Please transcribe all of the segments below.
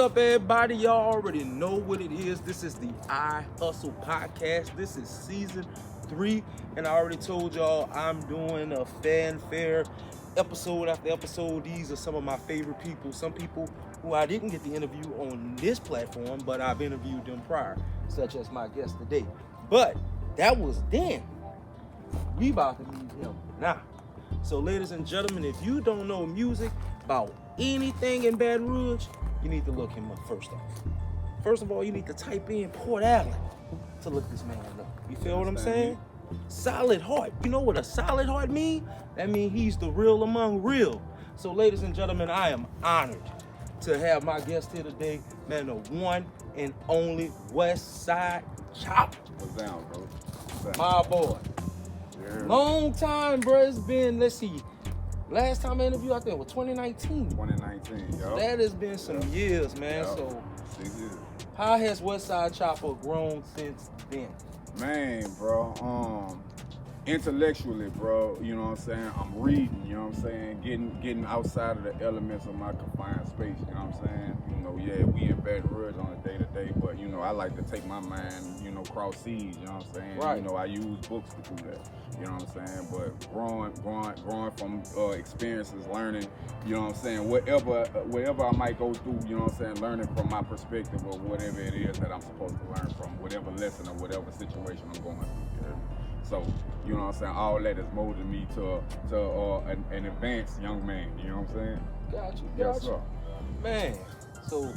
up, everybody? Y'all already know what it is. This is the I Hustle Podcast. This is season 3, and I already told y'all I'm doing a fanfare episode after episode. These are some of my favorite people. Some people who I didn't get to interview on this platform, but I've interviewed them prior, such as my guest today. But that was then. We about to meet him now. So, ladies and gentlemen, if you don't know music about anything in Baton Rouge, you need to look him up first off. First of all, you need to type in Port Allen to look this man up. You feel what I'm saying? Solid heart. You know what a solid heart means? That means he's the real among real. So, ladies and gentlemen, I am honored to have my guest here today, man, the one and only Westside Chopa. What's down, bro? What's My boy. Yeah. Long time, bro. It's been, let's see, last time I interviewed, I think, was 2019. 2019, yo. That has been some years, man. Yep. So, 6 years. how has Westside Chopa grown since then? Man, bro, intellectually, bro, you know what I'm saying? I'm reading, you know what I'm saying? Getting outside of the elements of my confined space, you know what I'm saying? You know, yeah, we in Baton Rouge on a day-to-day, but, you know, I like to take my mind, you know, cross seas, you know what I'm saying? Right. You know, I use books to do that, you know what I'm saying? But growing from experiences, learning, you know what I'm saying? Whatever I might go through, you know what I'm saying? Learning from my perspective or whatever it is that I'm supposed to learn from, whatever lesson or whatever situation I'm going through, you know? So, you know what I'm saying? All that has molded me to an advanced young man. You know what I'm saying? Got you. Yes, sir. Man, so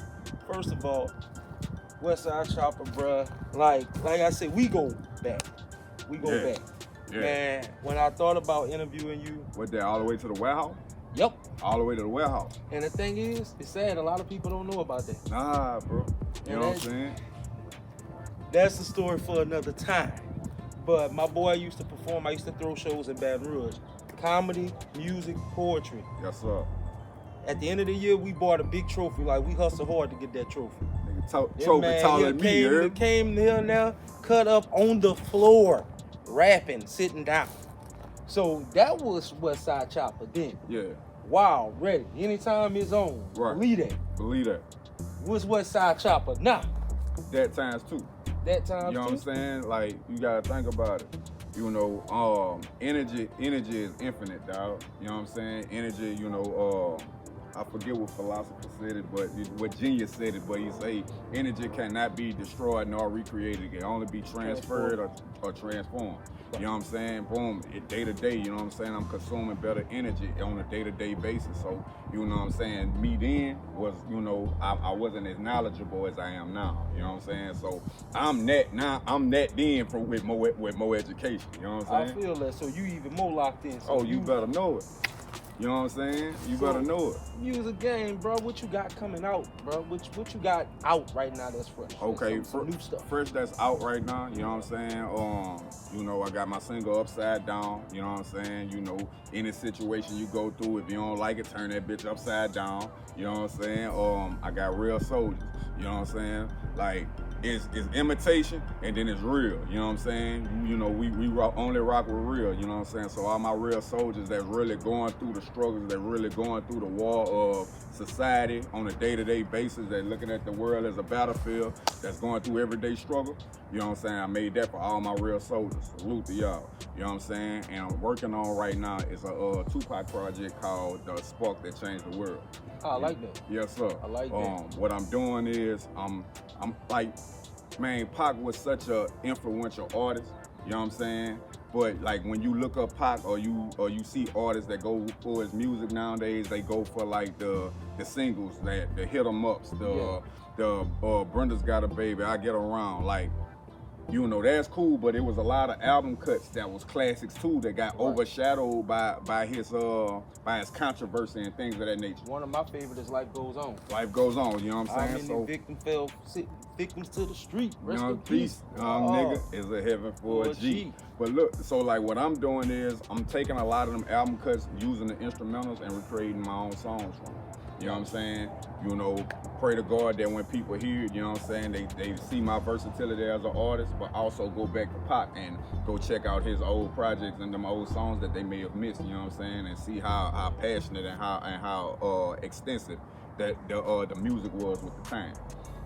first of all, Westside Chopa, bruh, like I said, we go back. We go Yeah. back. Yeah. Man, when I thought about interviewing you, What, that all the way to the warehouse? yep. All the way to the warehouse? And the thing is, it's sad, a lot of people don't know about that. Nah, bro. You And know what I'm that's- saying? That's the story for another time. But my boy used to perform, I used to throw shows in Baton Rouge. Comedy, music, poetry. Yes, sir. At the end of the year, we bought a big trophy. Like, we hustled hard to get that trophy. Nigga, Yeah, trophy man, taller he than me, you heard? came here now, cut up on the floor, rapping, sitting down. So that was Westside Chopa then. Yeah, Wow, ready. Anytime it's on. Right. Believe that. believe that. What's Westside Chopa now? That times two. That time You know what I'm saying? Like, you gotta think about it. You know, energy is infinite, dog. You know what I'm saying? Energy, you know, I forget what philosopher said it, but what genius said it, but he say energy cannot be destroyed nor recreated. It can only be transferred or transformed. You know what I'm saying? Boom, day to day, you know what I'm saying? I'm consuming better energy on a day-to-day basis. So, you know what I'm saying? Me then was, you know, I wasn't as knowledgeable as I am now. You know what I'm saying? So I'm that now, I'm that then with more education. You know what I'm I saying? feel that. So you even more locked in. So Oh, you better know it. You know what I'm saying? You better know it. Music game, bro. What you got coming out, bro? What you got out right now that's fresh? Okay, some new stuff. fresh that's out right now, you know what I'm saying? You know, I got my single Upside Down, you know what I'm saying? You know, any situation you go through, if you don't like it, turn that bitch upside down, you know what I'm saying? I got Real Soldiers, you know what I'm saying? Like, it's imitation and then it's real, you know what I'm saying? You know, we only rock with real, you know what I'm saying? So all my real soldiers that really going through the struggles, that really going through the war of society on a day-to-day basis, that looking at the world as a battlefield, that's going through everyday struggle, you know what I'm saying? I made that for all my real soldiers. Salute to y'all, you know what I'm saying? And I'm working on right now is a Tupac project called The Spark That Changed the World. I like that. Yes, sir. I like that. What I'm doing is I'm like, man, Pac was such a influential artist, you know what I'm saying? But like when you look up Pac or you see artists that go for his music nowadays, they go for like the singles, the hit 'em ups, the Brenda's Got a Baby, I Get Around, like, you know, that's cool, but it was a lot of album cuts that was classics too that got overshadowed by his controversy and things of that nature. One of my favorites is Life Goes On. Life goes on, you know what I'm saying? How many victims to the street. You Rest know, in peace. nigga is a heaven for a G. But look, so like what I'm doing is I'm taking a lot of them album cuts, using the instrumentals and recreating my own songs from them. You know what I'm saying? You know, pray to God that when people hear it, you know what I'm saying, they see my versatility as an artist, but also go back to Pac and go check out his old projects and them old songs that they may have missed, you know what I'm saying, and see how passionate and how extensive the music was with the time.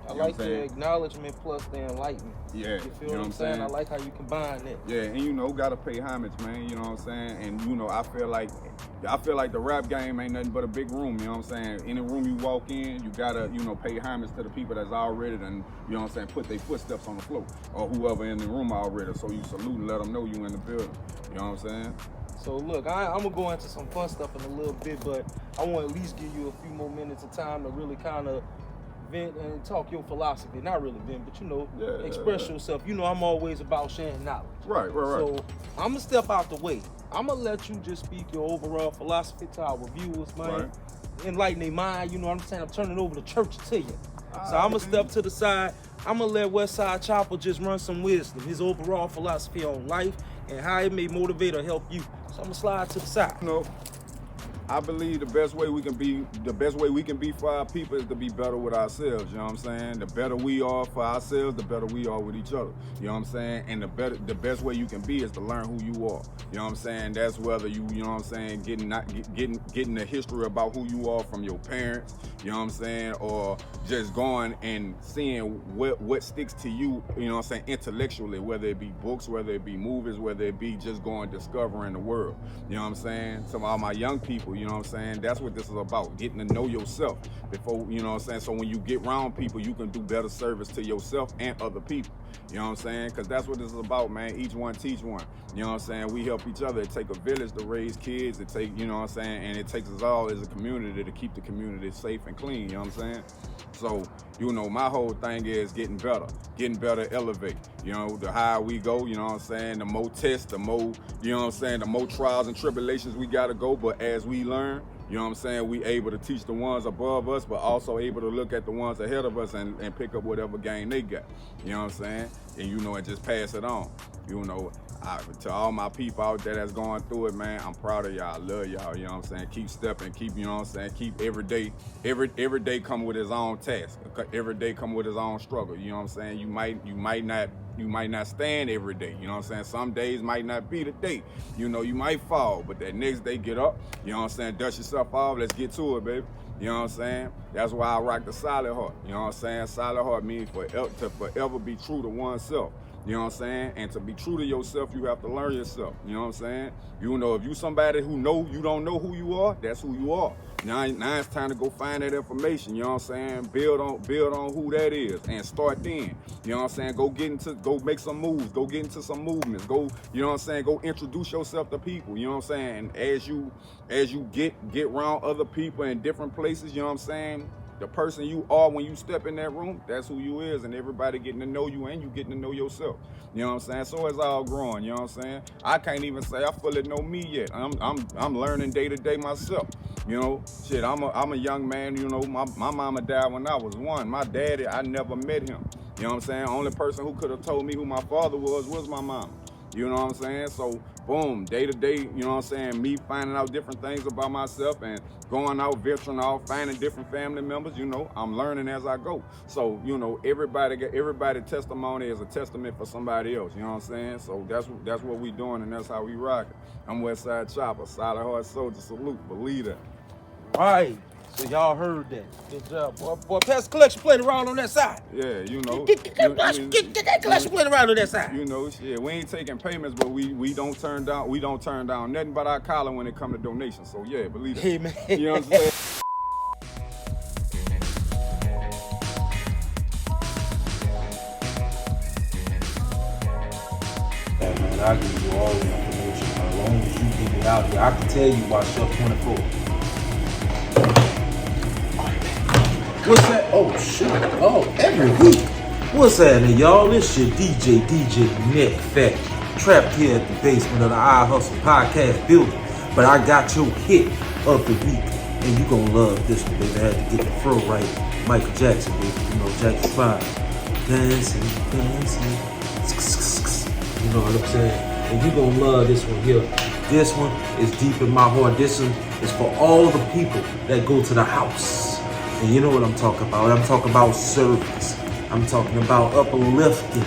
I like the acknowledgement plus the enlightenment. Yeah, you feel what I'm saying? I like how you combine that. Yeah, and gotta pay homage, man. You know what I'm saying? And I feel like the rap game ain't nothing but a big room. You know what I'm saying? Any room you walk in, you gotta pay homage to the people that's already done. You know what I'm saying? Put their footsteps on the floor or whoever in the room already. So you salute and let them know you in the building. You know what I'm saying? So look, I'm gonna go into some fun stuff in a little bit, but I want to at least give you a few more minutes of time to really kind of vent and talk your philosophy. Not really vent, but express yourself. I'm always about sharing knowledge. Right. So I'm gonna step out the way. I'm gonna let you just speak your overall philosophy to our viewers, man. Right. Enlighten their mind. You know what I'm saying? I'm turning over the church to you. So I'm gonna step to the side. I'm gonna let Westside Chopa just run some wisdom, his overall philosophy on life and how it may motivate or help you. So I'm gonna slide to the side. I believe the best way we can be for our people is to be better with ourselves. You know what I'm saying? The better we are for ourselves, the better we are with each other. You know what I'm saying? And the best way you can be is to learn who you are. You know what I'm saying? That's whether you know what I'm saying, getting the history about who you are from your parents. You know what I'm saying? Or just going and seeing what sticks to you. You know what I'm saying? Intellectually, whether it be books, whether it be movies, whether it be just going discovering the world. You know what I'm saying? Some of all my young people. You know what I'm saying? That's what this is about, getting to know yourself before, you know what I'm saying? So when you get around people, you can do better service to yourself and other people. You know what I'm saying? Because that's what this is about, man. Each one teach one. You know what I'm saying? We help each other. It takes a village to raise kids. It takes, you know what I'm saying? And it takes us all as a community to keep the community safe and clean. You know what I'm saying? So, my whole thing is getting better, elevate. The higher we go, you know what I'm saying? The more tests, the more, you know what I'm saying? The more trials and tribulations we got to go. But as we learn, you know what I'm saying, we able to teach the ones above us, but also able to look at the ones ahead of us and pick up whatever game they got. You know what I'm saying? And and just pass it on. To all my people out there that's going through it, man, I'm proud of y'all. I love y'all, you know what I'm saying? Keep stepping, keep, you know what I'm saying? Keep every day come with his own task. Every day come with his own struggle. You know what I'm saying? You might not stand every day. You know what I'm saying? Some days might not be the day. You might fall, but that next day get up. You know what I'm saying? Dust yourself off. Let's get to it, baby. You know what I'm saying? That's why I rock the solid heart. You know what I'm saying? Solid heart means to forever be true to oneself. You know what I'm saying? And to be true to yourself, you have to learn yourself. You know what I'm saying? If you somebody who you don't know who you are, that's who you are. Now it's time to go find that information. You know what I'm saying? Build on who that is and start then. You know what I'm saying? Go make some moves. Go get into some movements. Go, you know what I'm saying? Go introduce yourself to people. You know what I'm saying? And as you get around other people in different places, you know what I'm saying? The person you are when you step in that room, that's who you is, and everybody getting to know you and you getting to know yourself. You know what I'm saying? So it's all growing, you know what I'm saying? I can't even say I fully know me yet. I'm learning day to day myself. Shit, I'm a young man, my mama died when I was 1. My daddy, I never met him. You know what I'm saying? Only person who could have told me who my father was my mama. You know what I'm saying? So, boom, day to day, you know what I'm saying? Me finding out different things about myself and going out, venturing out, finding different family members, I'm learning as I go. So, everybody testimony is a testament for somebody else, you know what I'm saying? So that's what we doing and that's how we rock it. I'm Westside Chopa, solid heart soldier, salute, believe that. Right. So y'all heard that. Good job, boy. Boy, pass the collection plate around on that side. Yeah, Get that collection plate around on that side. Shit, we ain't taking payments, but we don't turn down nothing but our collar when it come to donations. So yeah, believe it. Hey man. You know what I'm saying? Yeah, man, I'll give you all the information. As long as you get it out here, I can tell you about Chef 24. What's that? Oh, shit. Oh, every week. What's happening, y'all? This your DJ Neck Fat, trapped here at the basement of the I Hustle podcast building. But I got your hit of the week, and you gonna love this one, baby. I had to get the fro right. Michael Jackson, baby. Jackson 5. Dancing. You know what I'm saying? And you gonna love this one here. This one is deep in my heart. This one is for all the people that go to the house. And you know what I'm talking about. I'm talking about service. I'm talking about uplifting.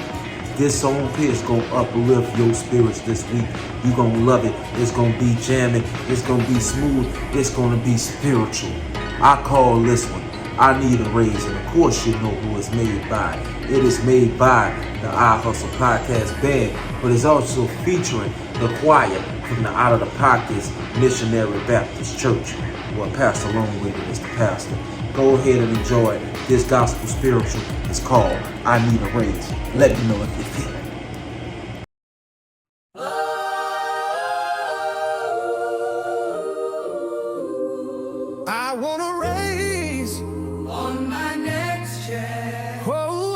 This song here is going to uplift your spirits this week. You're going to love it. It's going to be jamming. It's going to be smooth. It's going to be spiritual. I call this one I Need a Raise, and of course you know who it's made by. It is made by the I Hustle Podcast Band, but it's also featuring the choir from the Out of the Pockets Missionary Baptist Church, where Pastor Longway is the pastor. Go ahead and enjoy this gospel spiritual. It's called I Need a Raise. Let me know if you feel it. I want to raise on my next check. Whoa,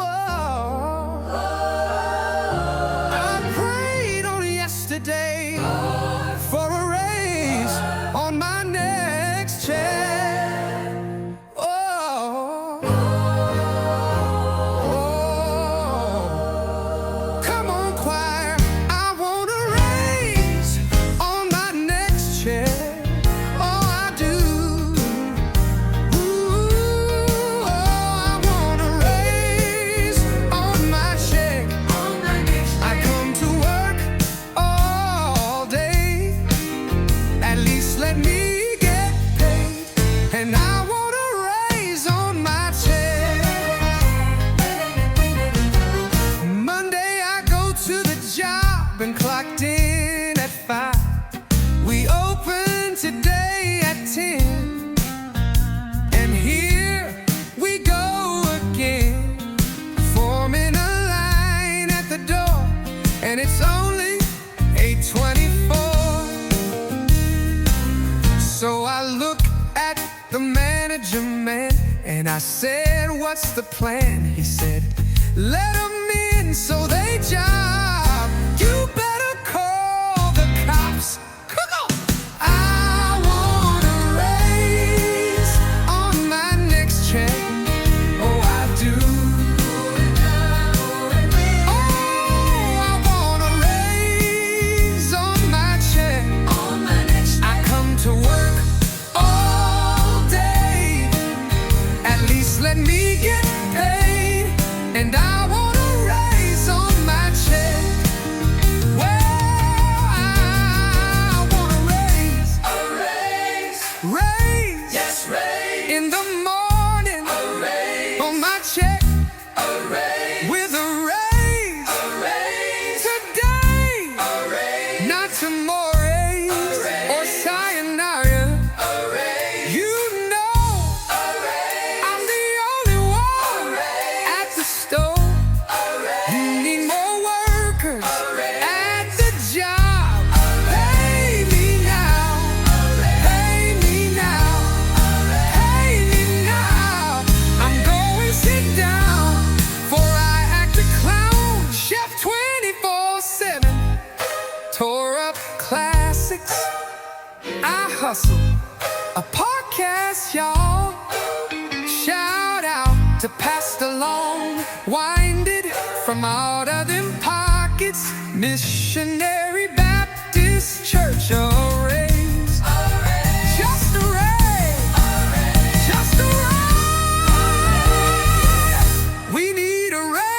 I prayed on yesterday for a raise on my next check. Come on, choir. I want a raise on my next check. Been clocked in at 5. We open today at 10. And here we go again, forming a line at the door. And it's only 8:24. So I look at the manager man and I said, what's the plan? He said, let them in so they job. You better call the cops. Come on. I want a raise on my next check. Oh, I do. Oh, I want a raise on my check. On my next check. I come to work all day. At least let me get paid. And I want a raise on my check. In the morning, on my check, with a raise, today, not tomorrow, or sayonara. You know, I'm the only one at the store. You need more workers at the job. Pay me now, pay me now. Tore up classics, I hustle, a podcast, y'all. Shout out to Pastor Long, winded from out of them pockets, Missionary Baptist Church. A raise, just a raise, just a raise. We need a raise.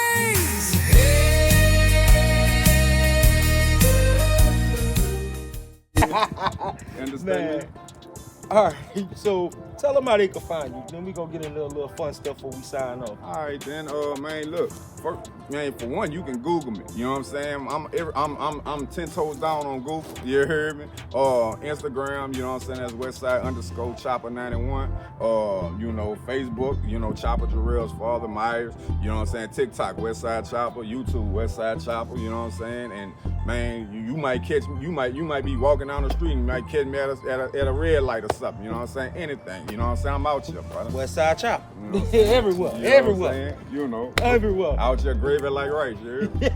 Man. All right, so tell them how they can find you. Then we gonna get into a little fun stuff before we sign off. All right, then, man, look, for one, you can Google me. You know what I'm saying? I'm 10 toes down on Google. You heard me? Instagram, you know what I'm saying? That's Westside _ Chopa 91. You know, Facebook, you know, Chopa Jarrell's father, Myers. You know what I'm saying? TikTok, Westside Chopa. YouTube, Westside Chopa. You know what I'm saying? And man, you might catch me. You might be walking down the street and you might catch me at a red light or something. You know what I'm saying? Anything. You know what I'm saying? I'm out here, brother. Westside Chop. You know everywhere. You know everywhere. You know. Everywhere. Out here gravy like rice, you hear me?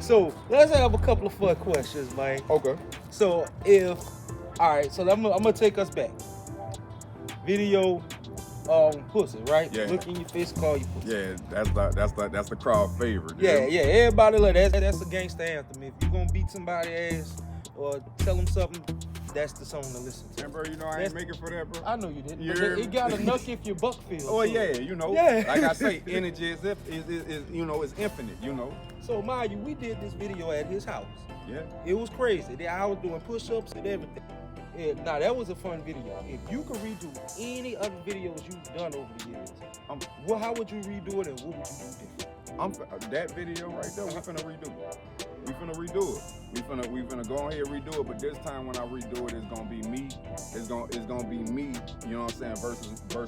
So let's have a couple of fun questions, man. Okay. So so I'm gonna take us back. Video, pussy, right? Yeah. Look in your face, call you pussy. Yeah, that's the crowd favorite. Yeah, yeah. Everybody like that's a gangster anthem. If you gonna beat somebody ass or tell them something, that's the song to listen to. And bro, you know I ain't making for that, bro. I know you didn't. You But hear it me? got enough if your buck feels. Oh yeah, you know. Yeah. Like I say, energy is you know, is infinite, you know. So mind you, we did this video at his house. Yeah. It was crazy. I was doing push-ups and everything. Now that was a fun video. If you could redo any other videos you've done over the years, how would you redo it and what would you do different? That video right there, we finna redo it. We finna go ahead and redo it, but this time when I redo it, it's gonna be me. It's gonna be me, you know what I'm saying, versus me. You know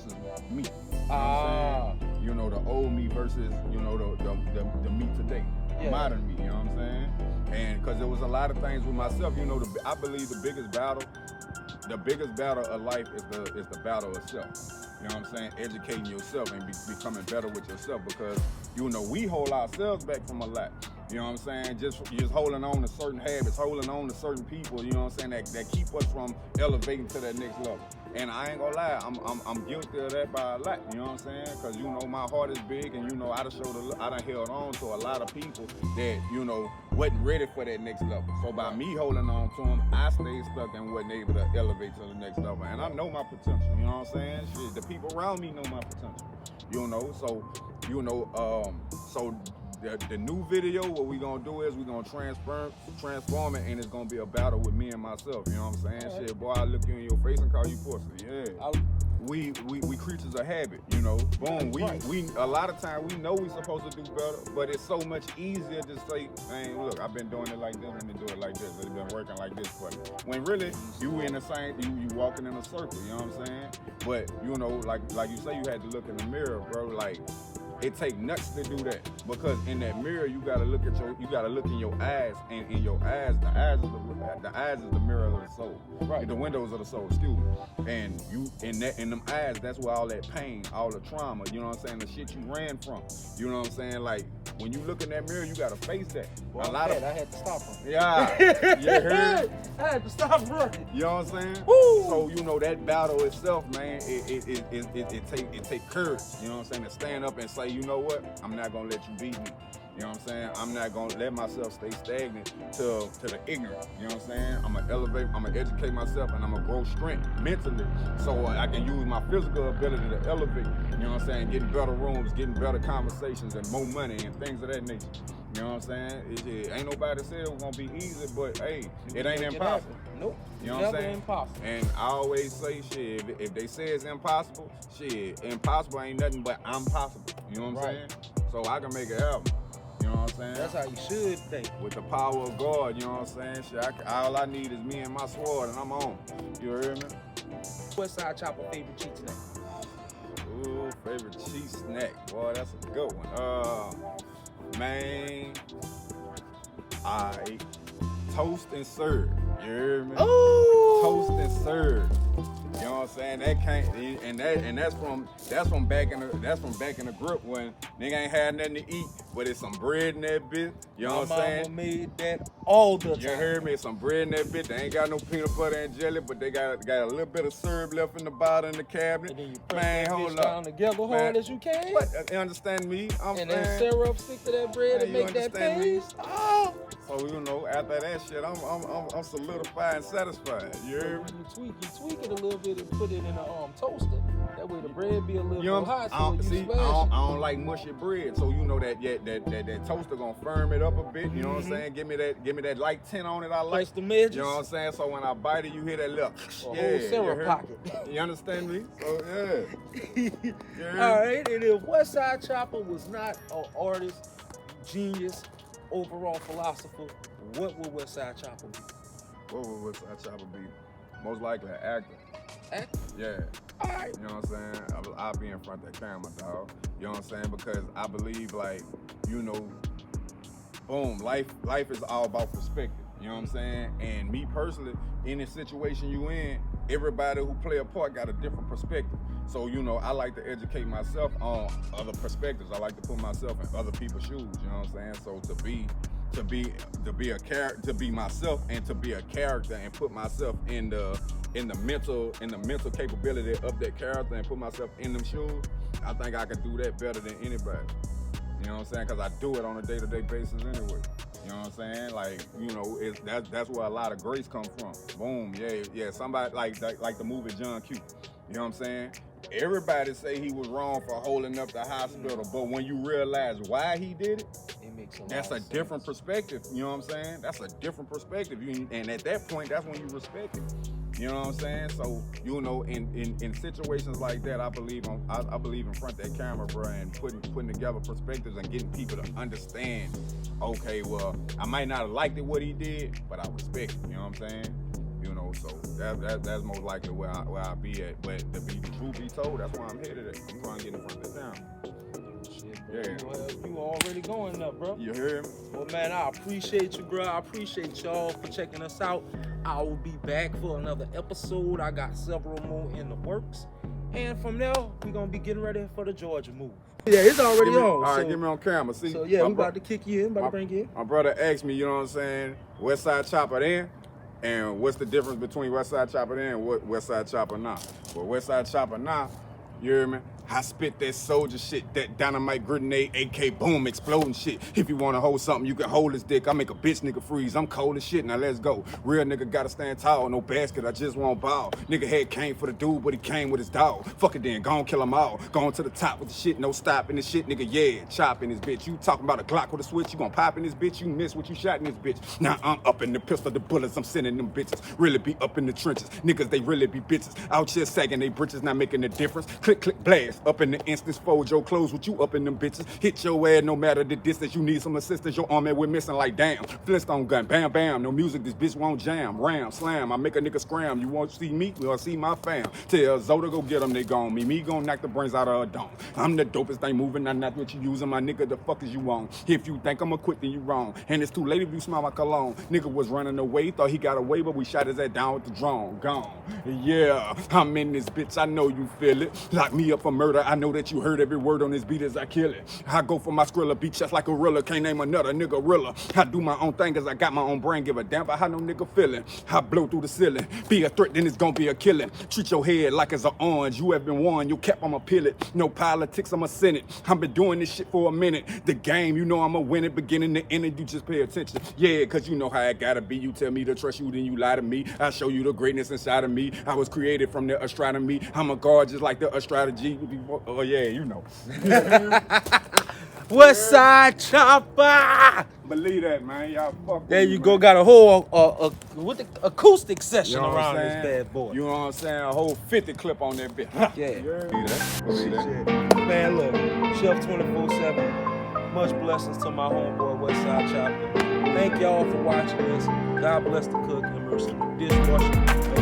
what I'm saying? You know, the old me versus, you know, the me today. Yeah. Modern me, you know what I'm saying? And because there was a lot of things with myself, you know, I believe the biggest battle of life is the battle of self. You know what I'm saying? Educating yourself and becoming better with yourself, because, you know, we hold ourselves back from a lot. You know what I'm saying? Just holding on to certain habits, holding on to certain people, you know what I'm saying, that keep us from elevating to that next level. And I ain't gonna lie, I'm guilty of that by a lot, you know what I'm saying? Because, you know, my heart is big, and, you know, I done held on to a lot of people that, you know, wasn't ready for that next level. So by me holding on to them, I stayed stuck and wasn't able to elevate to the next level. And I know my potential, you know what I'm saying? Shit, the people around me know my potential, you know? So, you know, the new video, what we gonna do is we gonna transform it, and it's gonna be a battle with me and myself. You know what I'm saying? Shit, boy, I look you in your face and call you pussy. Yeah. We creatures of habit, you know. Boom. We a lot of time we know we supposed to do better, but it's so much easier to say, man, look, I've been doing it like this, and do it like this. It's been working like this for me. When really you in the same, you walking in a circle. You know what I'm saying? But you know, like you say, you had to look in the mirror, bro. Like, it take nuts to do that, because in that mirror you gotta look in your eyes, and in your eyes, the eyes is the mirror of the soul, right? The windows of the soul, excuse me. And you in them eyes, that's where all that pain, all the trauma, you know what I'm saying, the shit you ran from, you know what I'm saying. Like, when you look in that mirror, you gotta face that. Well, I had to stop running. Yeah, you heard? I had to stop running. You know what I'm saying? Woo! So, you know, that battle itself, man, it take courage. You know what I'm saying? To stand up and say, you know what? I'm not gonna let you beat me. You know what I'm saying? I'm not gonna let myself stay stagnant to the ignorant. You know what I'm saying? I'm gonna elevate, I'm gonna educate myself, and I'm gonna grow strength mentally, so I can use my physical ability to elevate. You know what I'm saying? Getting better rooms, getting better conversations, and more money and things of that nature. You know what I'm saying? Ain't nobody said it was gonna be easy, but hey, it ain't impossible. Nope. You know what I'm saying? Impossible. And I always say, shit, if they say it's impossible, shit, impossible ain't nothing but I'm possible. You know what I'm saying? So I can make it happen. You know what I'm saying? That's how you should think. With the power of God, you know what I'm saying? Shit, all I need is me and my sword, and I'm on. You heard me? Westside Chopa favorite cheat snack? Ooh, favorite cheat snack. Boy, that's a good one. Man, toast and serve. You hear me? Oh! Toast and serve. You know what I'm saying? That can't, and that's from back in the grip when nigga ain't had nothing to eat, but it's some bread in that bitch. You know what I'm saying? My mama made that all the time. You heard me? Some bread in that bitch. They ain't got no peanut butter and jelly, but they got a little bit of syrup left in the bottom of the cabinet. And then you press that bitch down together hard as you can. But you understand me? And then syrup stick to that bread and make that paste. Oh. So, you know, after that shit, I'm solidified and satisfied. You heard me? You tweak it a little bit and put it in a toaster. That way the bread be a little bit hot. I don't like mushy bread, so you know that toaster gonna firm it up a bit. You know what I'm saying? Give me that light tint on it. I like. Press the edges. You know what I'm saying? So when I bite it, you hear that little whole syrup pocket. You understand me? So yeah. All right. And if Westside Chopa was not an artist, genius, overall philosopher, what would Westside Chopa be? What would Westside Chopa be? Most likely an actor. Actor? Yeah. All right. You know what I'm saying? I'll be in front of that camera, dog. You know what I'm saying? Because I believe, like, you know, boom, life is all about perspective. You know what I'm saying? And me personally, in the situation you in, everybody who play a part got a different perspective. So, you know, I like to educate myself on other perspectives. I like to put myself in other people's shoes. You know what I'm saying? So to be a character, to be myself, and to be a character, and put myself in the mental capability of that character, and put myself in them shoes, I think I can do that better than anybody. You know what I'm saying? Because I do it on a day-to-day basis anyway. You know what I'm saying? Like, you know, that's where a lot of grace comes from. Boom, yeah. Somebody like the movie John Q. You know what I'm saying? Everybody say he was wrong for holding up the hospital, but when you realize why he did it, that's a different perspective. You know what I'm saying? That's a different perspective. And at that point, that's when you respect it. You know what I'm saying? So, you know, in situations like that, I believe in front of that camera, bro, and putting together perspectives and getting people to understand, okay, well, I might not have liked it what he did, but I respect it, you know what I'm saying? You know, so that's most likely where I be at. But to be the truth be told, that's why I'm headed at. I'm trying to get in front of the camera. Shit, bro. Yeah. Well, you already going up, bro. You hear me? Well, man, I appreciate you, bro. I appreciate y'all for checking us out. I will be back for another episode. I got several more in the works. And from there, we're going to be getting ready for the Georgia move. Yeah, it's already on. All right, so, get me on camera. See? So, yeah, we about to kick you in, about to bring you in. My brother asked me, you know what I'm saying, Westside Chopa then? And what's the difference between Westside Chopa then and what Westside Chopa now? Well, Westside Chopa now, you hear me? I spit that soldier shit, that dynamite grenade, AK boom, exploding shit. If you wanna hold something, you can hold his dick. I make a bitch nigga freeze. I'm cold as shit, now let's go. Real nigga gotta stand tall, no basket, I just won't ball. Nigga head came for the dude, but he came with his dog. Fuck it then, gon' kill them all. Going to the top with the shit, no stopping this shit, nigga, yeah, chopping this bitch. You talking about a Glock with a switch, you gon' pop in this bitch, you miss what you shot in this bitch. Now I'm up in the pistol, the bullets, I'm sending them bitches. Really be up in the trenches, niggas, they really be bitches. Out here sagging they britches, not making a difference. Click, click, blast, up in the instance. Fold your clothes with you up in them bitches. Hit your ass no matter the distance. You need some assistance. Your arm we're missing like damn. Flintstone gun, bam, bam. No music, this bitch won't jam. Ram, slam. I make a nigga scram. You won't see me, you want see my fam. Tell Zoda go get them, they gone. Me gon' knock the brains out of a dome. I'm the dopest thing moving. I'm not what you using, my nigga. The fuck is you on? If you think I'ma quit, then you wrong. And it's too late if you smell my cologne. Nigga was running away, thought he got away, but we shot his ass down with the drone. Gone. Yeah, I'm in this bitch. I know you feel it. Lock me up for murder. I know that you heard every word on this beat as I kill it. I go for my Skrilla, beat just like a gorilla. Can't name another nigga rilla. I do my own thing cause I got my own brain. Give a damn about how no nigga feeling. I blow through the ceiling. Be a threat, then it's gonna be a killing. Treat your head like it's an orange. You have been warned. You cap, I'ma peel it. No politics, I'ma send it. I've been doing this shit for a minute. The game, you know I'ma win it. Beginning to end it, you just pay attention. Yeah, cause you know how it gotta be. You tell me to trust you, then you lie to me. I show you the greatness inside of me. I was created from the astronomy. I'm a god just like the astrology. Oh yeah, you know. Westside Chopa. Believe that, man. Y'all fuck There with you me, go. man. Got a whole with the acoustic session You know what around I'm this saying? bad boy. You know what I'm saying? A whole 50 clip on that bitch. Yeah. Believe that. Believe that. Shit. Man, look, Chef 24/7. Much blessings to my homeboy Westside Chopa. Thank y'all for watching this. God bless the cook and mercy the dishwasher.